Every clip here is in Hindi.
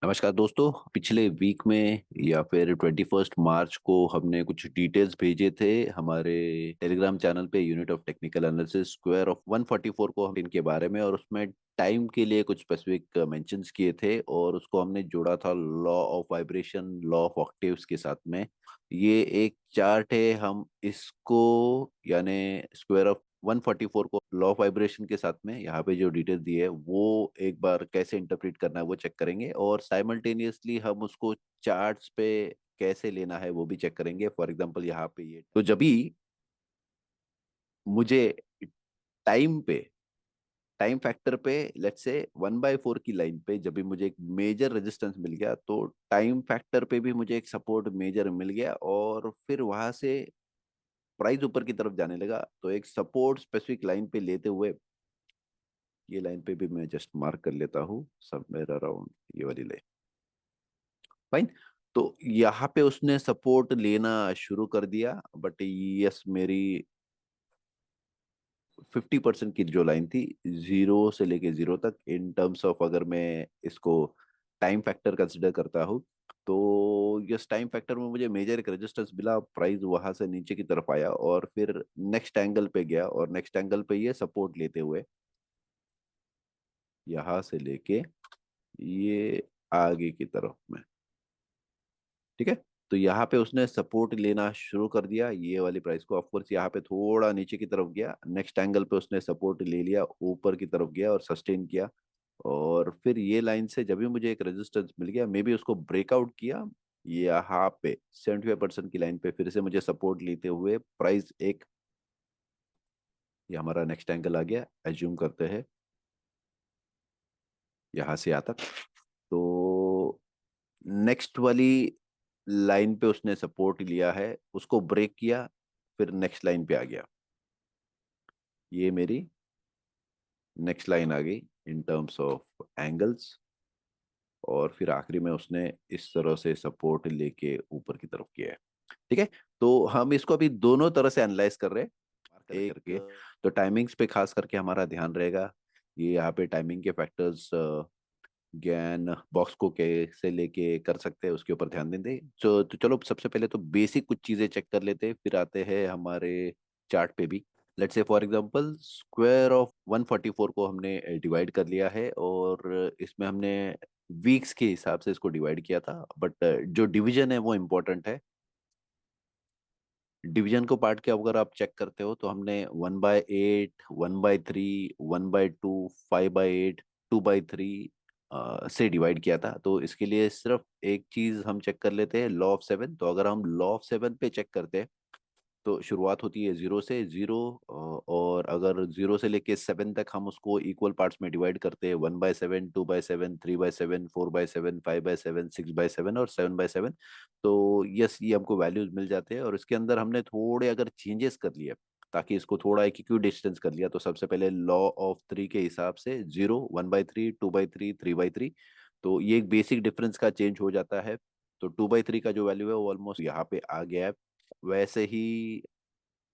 नमस्कार दोस्तों। पिछले वीक में या फिर 21 मार्च को हमने कुछ डिटेल्स भेजे थे हमारे टेलीग्राम चैनल पे, unit of technical analysis square of 144 को, हम इनके बारे में, और उसमें टाइम के लिए कुछ स्पेसिफिक मेंशंस किए थे और उसको हमने जोड़ा था law of vibration, law of octaves के साथ में। ये एक चार्ट है, हम इसको यानी स्क्वायर ऑफ 144 को लॉ ऑफ वाइब्रेशन के साथ में यहाँ पे जो डिटेल दी है वो एक बार कैसे इंटरप्रेट करना है वो चेक करेंगे, और साइमल्टेनियसली हम उसको चार्ट्स पे कैसे लेना है वो भी चेक करेंगे। फॉर एग्जांपल यहाँ पे ये तो जब भी मुझे टाइम पे, टाइम फैक्टर पे, लेट्स से 1/4 की लाइन पे जब भी मुझे एक मेजर रेजिस्टेंस मिल गया, तो टाइम फैक्टर पे भी मुझे एक सपोर्ट मेजर मिल गया, और फिर वहां से प्राइस ऊपर की तरफ जाने लगा। तो एक सपोर्ट स्पेसिफिक लाइन पे लेते हुए, ये लाइन पे भी मैं जस्ट मार्क कर लेता हूँ समवेयर अराउंड ये वाली लाइन। फाइन। तो यहाँ पे उसने सपोर्ट लेना शुरू कर दिया, बट यस, मेरी 50% की जो लाइन थी, जीरो से लेके जीरो तक, इन टर्म्स ऑफ अगर मैं इसको टाइम फैक्टर कंसिडर करता हूँ, तो यस, टाइम फैक्टर में मुझे मेजर एक रेजिस्टेंस मिला, प्राइस वहां से नीचे की तरफ आया और फिर नेक्स्ट एंगल पे गया, और नेक्स्ट एंगल पे ये सपोर्ट लेते हुए यहाँ से लेके ये आगे की तरफ में, ठीक है। तो यहाँ पे उसने सपोर्ट लेना शुरू कर दिया ये वाली प्राइस को, ऑफकोर्स यहाँ पे थोड़ा नीचे की तरफ गया, नेक्स्ट एंगल पे उसने सपोर्ट ले लिया, ऊपर की तरफ गया और सस्टेन किया, और फिर ये लाइन से जब भी मुझे एक रेजिस्टेंस मिल गया, मे बी उसको ब्रेकआउट किया, यहाँ पे 75% की लाइन पे फिर से मुझे सपोर्ट लेते हुए प्राइस एक, ये हमारा नेक्स्ट एंगल आ गया, एज्यूम करते हैं यहाँ से यहाँ तक। तो नेक्स्ट वाली लाइन पे उसने सपोर्ट लिया है, उसको ब्रेक किया, फिर नेक्स्ट लाइन पे आ गया, ये मेरी नेक्स्ट लाइन आ गई इन टर्म्स ऑफ एंगल्स, और फिर आखिरी में उसने इस तरह से सपोर्ट लेके ऊपर की तरफ किया है। ठीक है। तो हम इसको अभी दोनों तरह से एनालाइज कर रहे हैं, एक करके। तो टाइमिंग्स पे खास करके हमारा ध्यान रहेगा, ये यहाँ पे टाइमिंग के फैक्टर्स ज्ञान बॉक्स को कैसे लेके कर सकते हैं उसके ऊपर ध्यान देंगे। तो चलो सबसे पहले तो बेसिक कुछ चीजें चेक कर लेते हैं, फिर आते हैं हमारे चार्ट पे भी। Let's say for example square of 144 को हमने डिवाइड कर लिया है, और इसमें हमने वीक्स के हिसाब से इसको डिवाइड किया था, बट जो डिवीजन है वो इम्पोर्टेंट है। डिवीजन को पार्ट के अगर आप चेक करते हो, तो हमने 1/8, 1/3, 1/2, 5/8, 2/3 से डिवाइड किया था। तो इसके लिए सिर्फ एक चीज हम चेक कर लेते हैं, लॉ ऑफ सेवन। तो अगर हम लॉ ऑफ सेवन पे चेक करते हैं, तो शुरुआत होती है जीरो से, जीरो, और अगर जीरो से लेके सेवन तक हम उसको इक्वल पार्ट्स में डिवाइड करते हैं, 1/7, 2/7, 3/7, 4/7, 5/7, 6/7 और 7/7। तो यस, ये हमको वैल्यूज मिल जाते हैं, और इसके अंदर हमने थोड़े अगर चेंजेस कर लिए ताकि इसको थोड़ा एक इक्वी डिस्टेंस कर लिया, तो सबसे पहले लॉ ऑफ थ्री के हिसाब से जीरो, 1/3, 2/3, 3/3। तो ये एक बेसिक डिफरेंस का चेंज हो जाता है। तो 2/3 का जो वैल्यू है वो ऑलमोस्ट यहाँ पे आ गया है। वैसे ही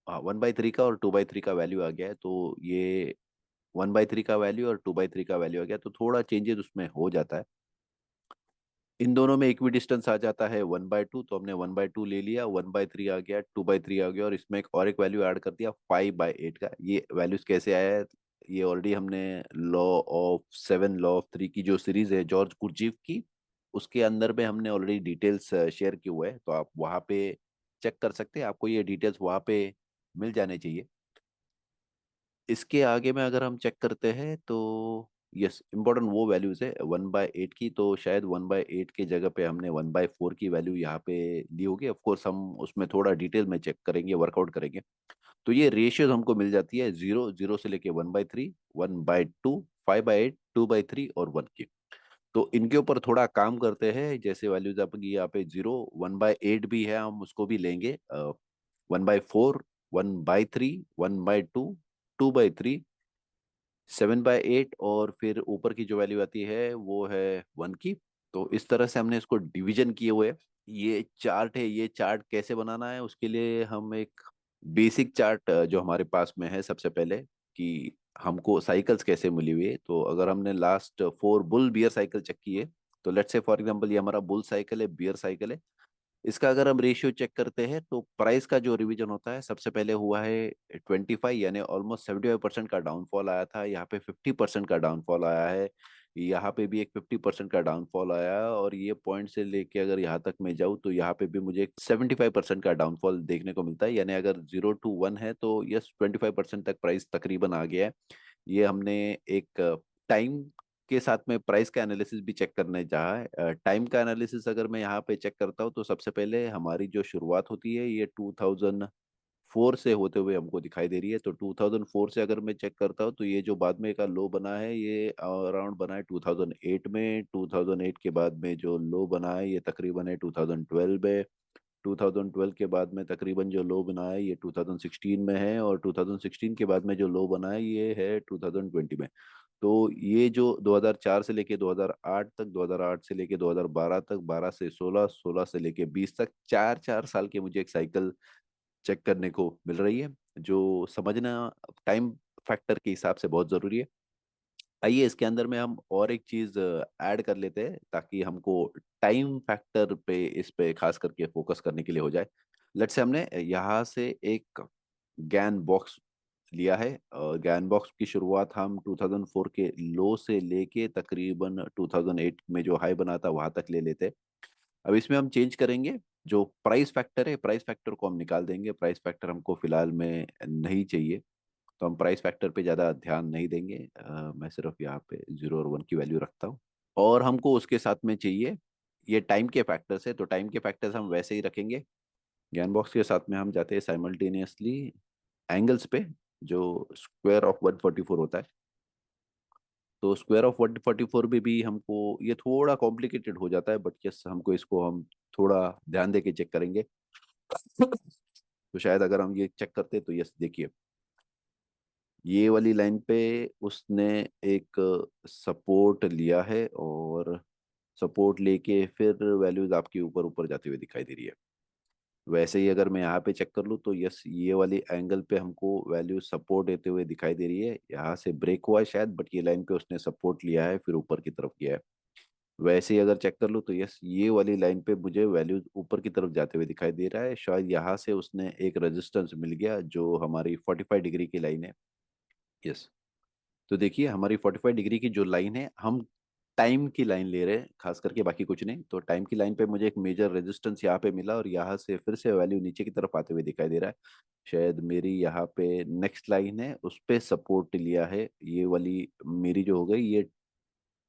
1/3 का और 2/3 का वैल्यू आ गया है, तो ये 1/3 का वैल्यू और 2/3 का वैल्यू आ गया, तो थोड़ा चेंजेस उसमें हो जाता है। इन दोनों में इक्वी डिस्टेंस आ जाता है 1/2, तो हमने 1/2 ले लिया, 1/3 आ गया, 2/3 आ गया, और इसमें एक और एक वैल्यू ऐड कर दिया 5/8 का। ये वैल्यूज कैसे आया है, ये ऑलरेडी हमने law of seven, law of three की जो सीरीज है जॉर्ज कुर्जीफ की, उसके अंदर में हमने ऑलरेडी डिटेल्स शेयर किए हुए हैं, तो आप वहाँ पे चेक कर सकते हैं, आपको ये डिटेल्स वहाँ पे मिल जाने चाहिए। इसके आगे में अगर हम चेक करते हैं, तो यस, इम्पोर्टेंट वो वैल्यूज है 1/8 की, तो शायद 1/8 की जगह पे हमने 1/4 की वैल्यू यहाँ पे ली होगी। ऑफ कोर्स हम उसमें थोड़ा डिटेल में चेक करेंगे, वर्कआउट करेंगे। तो ये रेशियोज हमको मिल जाती है, जीरो, जीरो से लेके 1/3, 1/2, 5/8, 2/3 और 1 की। तो इनके ऊपर थोड़ा काम करते हैं, जैसे वैल्यूज आपकी यहाँ पे जीरो, 1/8 भी है, हम उसको भी लेंगे, 1/4, 1/3, 1/2, 2/3, 7/8, और फिर ऊपर की जो वैल्यू आती है वो है 1 की। तो इस तरह से हमने इसको डिवीजन किए हुए हैं। ये चार्ट है, ये चार्ट कैसे बनाना है उसके लिए हम एक बेसिक चार्ट जो हमारे पास में है, सबसे पहले कि हमको साइकिल्स कैसे मिली हुई है। तो अगर हमने last 4 bull bear cycle check की है, तो लेट्स से फॉर एग्जांपल ये हमारा बुल साइकिल है, बियर साइकिल है। इसका अगर हम रेशियो चेक करते हैं तो प्राइस का जो रिवीजन होता है सबसे पहले हुआ है 25, यानी ऑलमोस्ट 75% का डाउनफॉल आया था। यहाँ पे 50% का डाउनफॉल आया है। यहाँ पे भी एक 50% का डाउनफॉल आया है, और ये पॉइंट से लेके अगर यहाँ तक मैं जाऊँ तो यहाँ पे भी मुझे एक 75% का डाउनफॉल देखने को मिलता है। यानी अगर 0 to 1 है तो यस 25% तक प्राइस तकरीबन आ गया है। ये हमने एक टाइम के साथ में प्राइस का एनालिसिस भी चेक करने चाहा है। टाइम का एनालिसिस अगर मैं यहाँ पे चेक करता हूँ तो सबसे पहले हमारी जो शुरुआत होती है ये 2004 से होते हुए हमको दिखाई दे रही है। तो 2004 से अगर मैं चेक करता हूँ तो ये जो बाद में का लो बना है ये अराउंड बना है 2008 में। 2008 के बाद में जो लो बना है ये तकरीबन है 2012 में। 2012 के बाद में तकरीबन जो लो बना है ये 2016 में है, और 2016 के बाद में जो लो बना है ये है 2020 में। तो ये जो 2004 से लेके 2008 तक, 2008 से लेके 2012 तक, 12 से 16, 16 से लेके 20 तक, 4 4 साल की मुझे एक साइकिल चेक करने को मिल रही है, जो समझना टाइम फैक्टर के हिसाब से बहुत जरूरी है। आइए इसके अंदर में हम और एक चीज ऐड कर लेते हैं ताकि हमको टाइम फैक्टर पे इस पे खास करके फोकस करने के लिए हो जाए। लेट्स से हमने यहाँ से एक गैन बॉक्स लिया है। गैन बॉक्स की शुरुआत हम 2004 के लो से लेके तकरीबन 2008 में जो हाई बना था वहां तक ले लेते हैं। अब इसमें हम चेंज करेंगे, जो प्राइस फैक्टर है प्राइस फैक्टर को हम निकाल देंगे। प्राइस फैक्टर हमको फिलहाल में नहीं चाहिए, तो हम प्राइस फैक्टर पे ज़्यादा ध्यान नहीं देंगे। मैं सिर्फ यहाँ पे 0 और 1 की वैल्यू रखता हूँ। और हमको उसके साथ में चाहिए ये टाइम के फैक्टर्स है, तो टाइम के फैक्टर्स हम वैसे ही रखेंगे। ज्ञान बॉक्स के साथ में हम जाते हैं साइमल्टेनियसली एंगल्स पे, जो स्क्वायर ऑफ 144 होता है। तो स्क्वायर ऑफ 144 भी हमको ये थोड़ा कॉम्प्लिकेटेड हो जाता है, बट यस हमको इसको हम थोड़ा ध्यान दे के चेक करेंगे। तो शायद अगर हम ये चेक करते तो यस देखिए, ये वाली लाइन पे उसने एक सपोर्ट लिया है, और सपोर्ट लेके फिर वैल्यूज आपकी ऊपर ऊपर जाती हुई दिखाई दे रही है। वैसे ही अगर मैं यहाँ पे चेक कर लूँ तो यस ये वाली एंगल पे हमको वैल्यू सपोर्ट देते हुए दिखाई दे रही है। यहाँ से ब्रेक हुआ है शायद, बट ये लाइन पे उसने सपोर्ट लिया है फिर ऊपर की तरफ गया है। वैसे ही अगर चेक कर लूँ तो यस ये वाली लाइन पे मुझे वैल्यू ऊपर की तरफ जाते हुए दिखाई दे रहा है। शायद यहाँ से उसने एक रेजिस्टेंस मिल गया जो हमारी 45 डिग्री की लाइन है। यस, तो देखिए हमारी 45 डिग्री की जो लाइन है, हम टाइम की लाइन ले रहे हैं खास करके, बाकी कुछ नहीं। तो टाइम की लाइन पे मुझे एक मेजर रेजिस्टेंस यहाँ पे मिला, और यहाँ से फिर से वैल्यू नीचे की तरफ आते हुए दिखाई दे रहा है। शायद मेरी यहाँ पे नेक्स्ट लाइन है उस पे सपोर्ट लिया है, ये वाली मेरी जो हो गई ये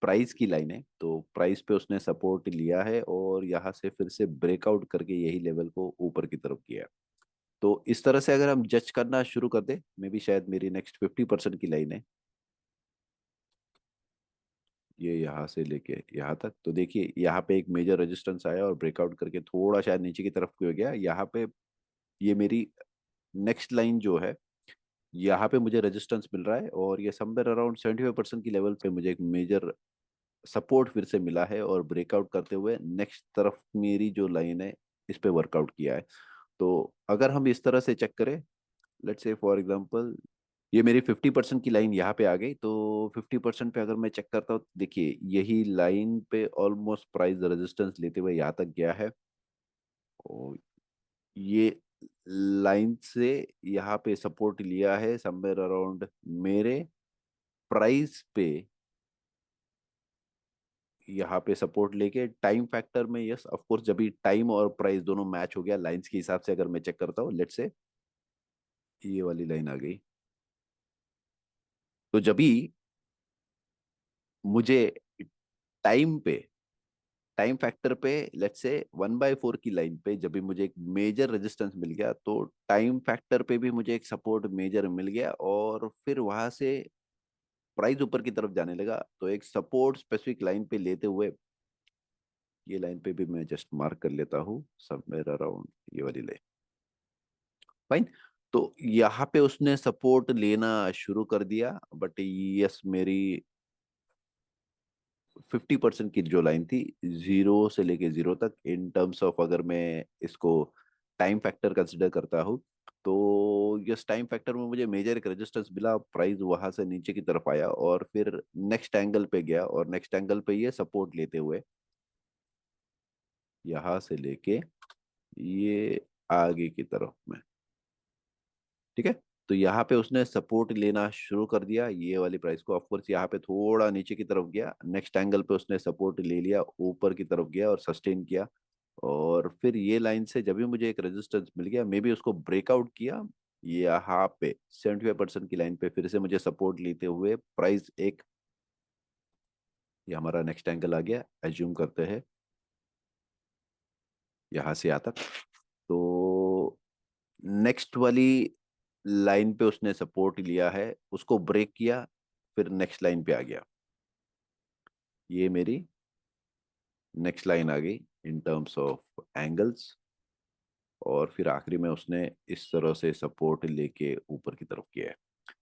प्राइस की लाइन है। तो प्राइस पे उसने सपोर्ट लिया है और यहाँ से फिर से ब्रेकआउट करके यही लेवल को ऊपर की तरफ किया है। तो इस तरह से अगर हम जज करना शुरू कर दे, मे बी शायद मेरी नेक्स्ट 50% की लाइन है ये यहाँ से लेके यहाँ तक। तो देखिए यहाँ पे एक मेजर रेजिस्टेंस आया और ब्रेकआउट करके थोड़ा शायद नीचे की तरफ हो गया। यहाँ पे ये मेरी नेक्स्ट लाइन जो है, यहाँ पे मुझे रेजिस्टेंस मिल रहा है, और ये समवेयर अराउंड 75% की लेवल पे मुझे एक मेजर सपोर्ट फिर से मिला है, और ब्रेकआउट करते हुए नेक्स्ट तरफ मेरी जो लाइन है इस पे वर्कआउट किया है। तो अगर हम इस तरह से चेक करें, लेट्स से फॉर एग्जांपल ये मेरी 50% की लाइन यहाँ पे आ गई। तो 50% पे अगर मैं चेक करता हूँ, देखिए यही लाइन पे ऑलमोस्ट प्राइस रेजिस्टेंस लेते हुए यहाँ तक गया है, और ये लाइन से यहाँ पे सपोर्ट लिया है समवेयर अराउंड मेरे प्राइस पे। यहाँ पे सपोर्ट लेके टाइम फैक्टर में यस ऑफ कोर्स, जब भी टाइम और प्राइस दोनों मैच हो गया लाइंस के हिसाब से, अगर मैं चेक करता हूँ लेट्स से ये वाली लाइन आ गई, तो जब भी मुझे टाइम पे टाइम फैक्टर पे लेट्स से 1/4 की लाइन पे जब भी मुझे एक मेजर रेजिस्टेंस मिल गया, तो टाइम फैक्टर पे भी मुझे एक सपोर्ट मेजर मिल गया, और फिर वहां से प्राइस ऊपर की तरफ जाने लगा। तो एक सपोर्ट स्पेसिफिक लाइन पे लेते हुए ये लाइन पे भी मैं जस्ट मार्क कर लेता हूँ समवेयर अराउंड ये वाली लाइन। फाइन। तो यहाँ पे उसने सपोर्ट लेना शुरू कर दिया, बट यस मेरी 50% की जो लाइन थी 0 से लेके 0 तक, इन टर्म्स ऑफ अगर मैं इसको टाइम फैक्टर कंसिडर करता हूँ, तो यस टाइम फैक्टर में मुझे मेजर एक रेजिस्टेंस मिला, प्राइस वहां से नीचे की तरफ आया और फिर नेक्स्ट एंगल पे गया, और नेक्स्ट एंगल पे ये सपोर्ट लेते हुए यहाँ से लेके ये आगे की तरफ में, ठीक है। तो यहाँ पे उसने सपोर्ट लेना शुरू कर दिया ये वाली प्राइस को, ऑफकोर्स यहाँ पे थोड़ा नीचे की तरफ गया, नेक्स्ट एंगल पे उसने सपोर्ट ले लिया, ऊपर की तरफ गया और सस्टेन किया। और फिर ये लाइन से जब भी मुझे एक रेजिस्टेंस मिल गया, मे बी उसको ब्रेकआउट किया, यहाँ पे 75% की लाइन पे फिर से मुझे सपोर्ट लेते हुए प्राइस एक, ये हमारा नेक्स्ट एंगल आ गया, एज्यूम करते हैं यहाँ से यहाँ तक। तो नेक्स्ट वाली लाइन पे उसने सपोर्ट लिया है, उसको ब्रेक किया, फिर नेक्स्ट लाइन पे आ गया, ये मेरी नेक्स्ट लाइन आ गई इन टर्म्स ऑफ एंगल्स। और फिर आखिरी में उसने इस तरह से सपोर्ट लेके ऊपर की तरफ किया है,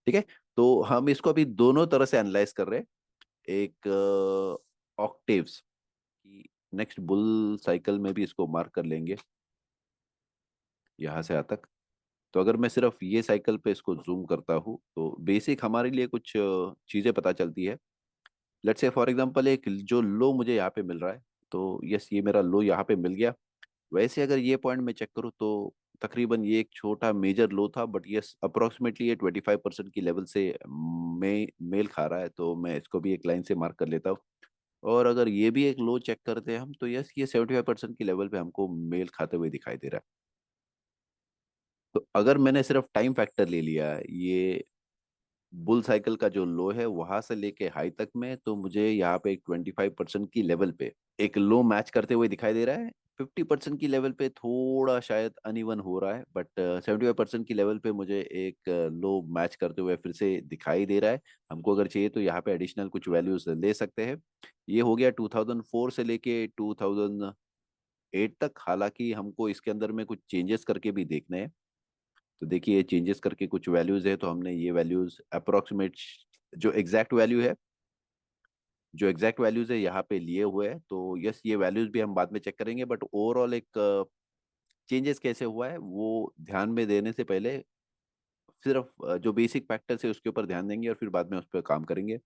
ठीक है। तो हम इसको अभी दोनों तरह से एनालाइज कर रहे हैं, एक ऑक्टेव्स की नेक्स्ट बुल साइकिल में भी इसको मार्क कर लेंगे यहाँ से यहाँ तक। तो अगर मैं सिर्फ ये साइकिल पे इसको जूम करता हूँ तो बेसिक हमारे लिए कुछ चीज़ें पता चलती है। लेट्स से फॉर एग्जांपल एक जो लो मुझे यहाँ पे मिल रहा है, तो यस ये मेरा लो यहाँ पे मिल गया। वैसे अगर ये पॉइंट मैं चेक करूँ तो तकरीबन ये एक छोटा मेजर लो था, बट यस अप्रोक्सीमेटली ये 25% की लेवल से मेल खा रहा है, तो मैं इसको भी एक लाइन से मार्क कर लेता हूँ। और अगर ये भी एक लो चेक करते हैं हम, तो यस ये 75% की लेवल पे हमको मेल खाते हुए दिखाई दे रहा है। तो अगर मैंने सिर्फ टाइम फैक्टर ले लिया ये बुल साइकिल का जो लो है वहां से लेके हाई तक में, तो मुझे यहाँ पे एक 25% की लेवल पे एक लो मैच करते हुए दिखाई दे रहा है। 50% की लेवल पे थोड़ा शायद अनइवन हो रहा है, बट 75% की लेवल पे मुझे एक लो मैच करते हुए फिर से दिखाई दे रहा है। हमको अगर चाहिए तो यहाँ पे एडिशनल कुछ वैल्यूज ले सकते हैं। ये हो गया 2004 से लेके 2008 तक, हालांकि हमको इसके अंदर में कुछ चेंजेस करके भी देखने हैं। तो देखिए ये चेंजेस करके कुछ वैल्यूज है, तो हमने ये वैल्यूज अप्रोक्सीमेट जो एग्जैक्ट वैल्यू है, जो एग्जैक्ट वैल्यूज है यहाँ पे लिए हुए हैं। तो यस ये वैल्यूज भी हम बाद में चेक करेंगे, बट ओवरऑल एक चेंजेस कैसे हुआ है वो ध्यान में देने से पहले सिर्फ जो बेसिक फैक्टर्स है उसके ऊपर ध्यान देंगे और फिर बाद में उस पर काम करेंगे।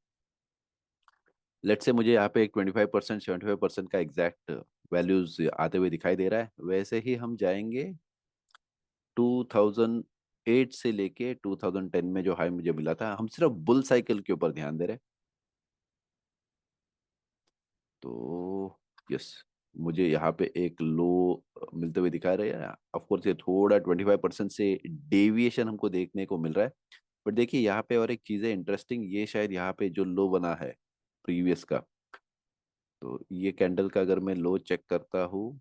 लेट्स से मुझे यहाँ पे एक 25% 75% का एग्जैक्ट वैल्यूज आते हुए दिखाई दे रहा है। वैसे ही हम जाएंगे 2008 से लेके 2010 में जो हाई मुझे मिला था, हम सिर्फ बुल साइकिल के ऊपर ध्यान दे रहे हैं। तो यस मुझे यहाँ पे एक लो मिलते हुए दिखा रहे हैं। ऑफ कोर्स ये थोड़ा 25% से डेविएशन हमको देखने को मिल रहा है। बट देखिए यहाँ पे और एक चीज़ है इंटरेस्टिंग, ये शायद यहाँ पे जो लो बना है प्रीवियस का, तो ये कैंडल का अगर मैं लो चेक करता हूँ,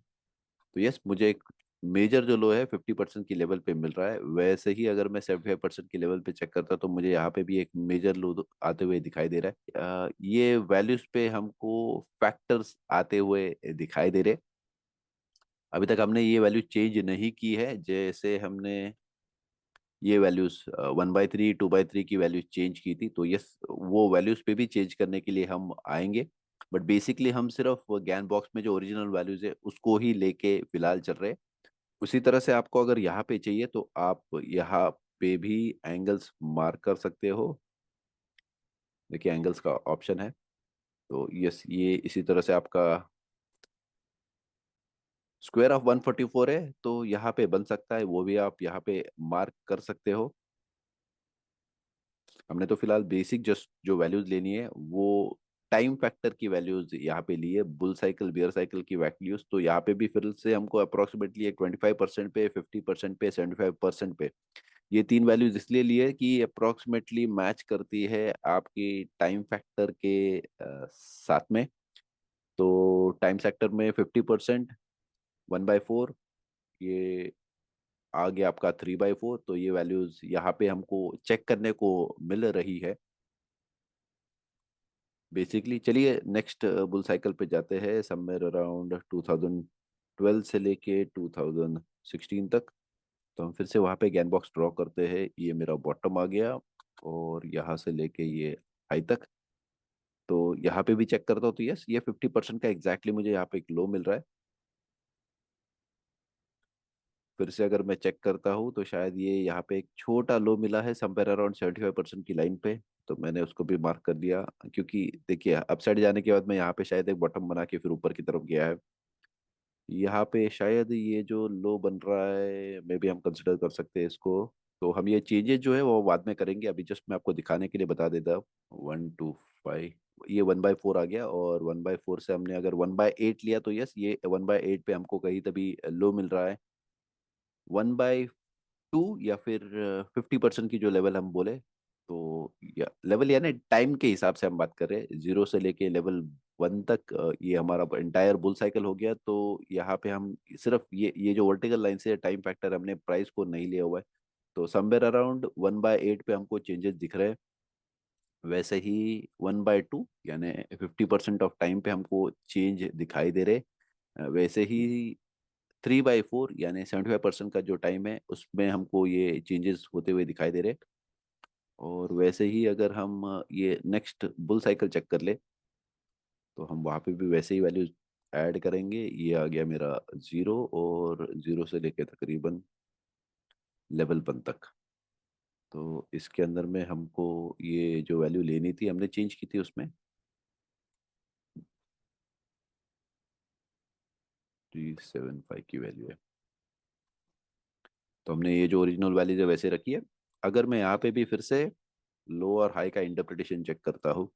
तो यस मुझे एक मेजर जो लो है 50% की लेवल पे मिल रहा है। वैसे ही अगर मैं 75% की लेवल पे चेक करता तो मुझे यहाँ पे भी एक मेजर लो आते हुए दिखाई दे रहा है। ये वैल्यूज पे हमको फैक्टर्स आते हुए दिखाई दे रहे। अभी तक हमने ये वैल्यू चेंज नहीं की है, जैसे हमने ये वैल्यूज 1/3 2/3 की वैल्यूज चेंज की थी, तो यस वो वैल्यूज पे भी चेंज करने के लिए हम आएंगे। बट बेसिकली हम सिर्फ ज्ञान बॉक्स में जो ओरिजिनल वैल्यूज है उसको ही लेके फिलहाल चल रहे हैं। उसी तरह से आपको अगर यहाँ पे चाहिए तो आप यहाँ पे भी एंगल्स मार्क कर सकते हो। देखिए एंगल्स का ऑप्शन है, तो यस ये इसी तरह से आपका स्क्वायर ऑफ 144 है, तो यहाँ पे बन सकता है, वो भी आप यहाँ पे मार्क कर सकते हो। हमने तो फिलहाल बेसिक जस्ट जो वैल्यूज लेनी है वो टाइम फैक्टर की वैल्यूज यहाँ पे लिए, बुल साइकिल बियर साइकिल की वैल्यूज। तो यहाँ पे भी फिर से हमको अप्रोक्सीमेटली एक 25% पे 50% पे 75% पे ये तीन वैल्यूज इसलिए लिए कि अप्रोक्सीमेटली मैच करती है आपकी टाइम फैक्टर के साथ में। तो टाइम फैक्टर में 50% 1/4, ये आ गया आपका 3/4। तो ये वैल्यूज यहाँ पे हमको चेक करने को मिल रही है बेसिकली। चलिए नेक्स्ट बुल साइकिल पे जाते हैं, समवेयर अराउंड 2012 से लेके 2016 तक। तो हम फिर से वहाँ पे गैन बॉक्स ड्रॉ करते हैं, ये मेरा बॉटम आ गया और यहाँ से लेके ये हाई तक। तो यहाँ पे भी चेक करता हूँ तो यस ये 50% का एग्जैक्टली मुझे यहाँ पे एक लो मिल रहा है। फिर से अगर मैं चेक करता हूँ तो शायद ये यहाँ पे एक छोटा लो मिला है समवेयर अराउंड 75% की लाइन पे, तो मैंने उसको भी मार्क कर दिया। क्योंकि देखिए अपसाइड जाने के बाद मैं यहाँ पे शायद एक बॉटम बना के फिर ऊपर की तरफ गया है। यहाँ पे शायद ये जो लो बन रहा है, मे बी हम कंसिडर कर सकते हैं इसको। तो हम ये चेंजेस जो है वो बाद में करेंगे, अभी जस्ट मैं आपको दिखाने के लिए बता देता हूँ। 1 2 5, ये 1/4 आ गया, और 1/4 से हमने अगर 1/8 लिया तो यस, ये 1/8 पे हमको कहीं तभी लो मिल रहा है। 1/2 या फिर 50% की जो लेवल हम बोले, तो या लेवल यानी टाइम के हिसाब से हम बात कर रहे हैं, 0 से लेके लेवल 1 तक। ये हमारा एंटायर बुल साइकिल हो गया। तो यहाँ पे हम सिर्फ ये जो वर्टिकल लाइन से टाइम फैक्टर, हमने प्राइस को नहीं लिया हुआ है। तो समवेयर अराउंड 1/8 पे हमको चेंजेस दिख रहे हैं। वैसे ही 1/2 यानी 50% ऑफ टाइम पे हमको चेंज दिखाई दे रहे। वैसे ही 3/4 यानी 75% का जो टाइम है उसमें हमको ये चेंजेस होते हुए दिखाई दे रहे। और वैसे ही अगर हम ये नेक्स्ट बुल साइकिल चेक कर ले, तो हम वहाँ पे भी वैसे ही वैल्यू ऐड करेंगे। ये आ गया मेरा 0, और 0 से लेके तकरीबन लेवल 1 तक। तो इसके अंदर में हमको ये जो वैल्यू लेनी थी हमने चेंज की थी उसमें। 375 की वैल्यू है। तो हमने ये जो ओरिजिनल वैल्यू है वैसे रखी है। अगर मैं यहाँ पे भी फिर से लो और हाई का इंटरप्रिटेशन चेक करता हूँ,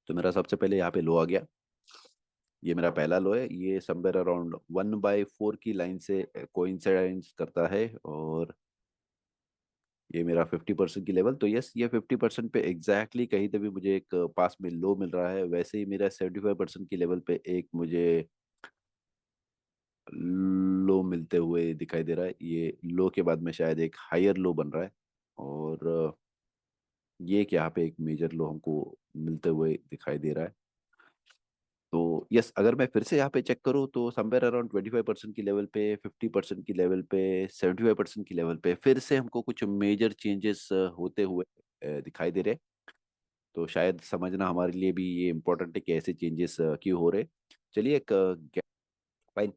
तो मेरा सबसे पहले यहाँ पे लो आ गया। ये मेरा पहला लो है, ये समवेयर अराउंड 1/4 की लाइन से कोइंसाइड करता है। और ये मेरा 50% की लेवल, तो यस ये 50% पे एग्जैक्टली कहीं तभी मुझे एक पास में लो मिल रहा है। वैसे ही मेरा 75% की लेवल पे एक मुझे लो मिलते हुए दिखाई दे रहा है। ये लो के बाद में शायद एक हायर लो बन रहा है। और ये कि यहाँ पे एक मेजर लो हमको मिलते हुए दिखाई दे रहा है। तो यस, अगर मैं फिर से यहाँ पे चेक करूँ तो समवेयर अराउंड 25% की लेवल पे, 50% की लेवल पे, 75% की लेवल पे फिर से हमको कुछ मेजर चेंजेस होते हुए दिखाई दे रहे। तो शायद समझना हमारे लिए भी ये इम्पोर्टेंट है कि ऐसे चेंजेस क्यों हो रहे। चलिए एक फाइन,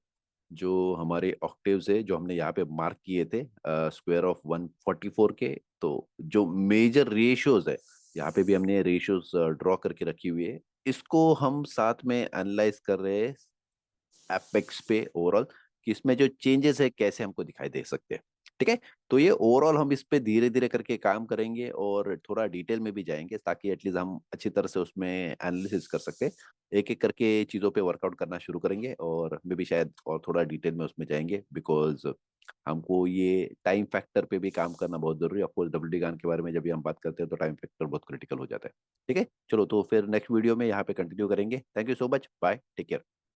जो हमारे ऑक्टेव्स है जो हमने यहाँ पे मार्क किए थे स्क्वायर ऑफ 144 के, तो जो मेजर रेशियोज है यहाँ पे भी हमने रेशियोज ड्रॉ करके रखी हुई है। इसको हम साथ में एनालाइज कर रहे हैं एपेक्स पे ओवरऑल, कि इसमें जो चेंजेस है कैसे हमको दिखाई दे सकते हैं। ठीक है। तो ये ओवरऑल हम इस पे धीरे धीरे करके काम करेंगे और थोड़ा डिटेल में भी जाएंगे, ताकि एटलीस्ट हम अच्छी तरह से उसमें एनालिसिस कर सके। एक एक करके चीज़ों पे वर्कआउट करना शुरू करेंगे, और मे भी शायद और थोड़ा डिटेल में उसमें जाएंगे, बिकॉज हमको ये टाइम फैक्टर पे भी काम करना बहुत जरूरी है। ऑफकोर्स डब्ल्यू डी गान के बारे में जब भी हम बात करते हैं तो टाइम फैक्टर बहुत क्रिटिकल हो जाता है। ठीक है, चलो तो फिर नेक्स्ट वीडियो में यहाँ पे कंटिन्यू करेंगे। Thank you so much, bye, take care.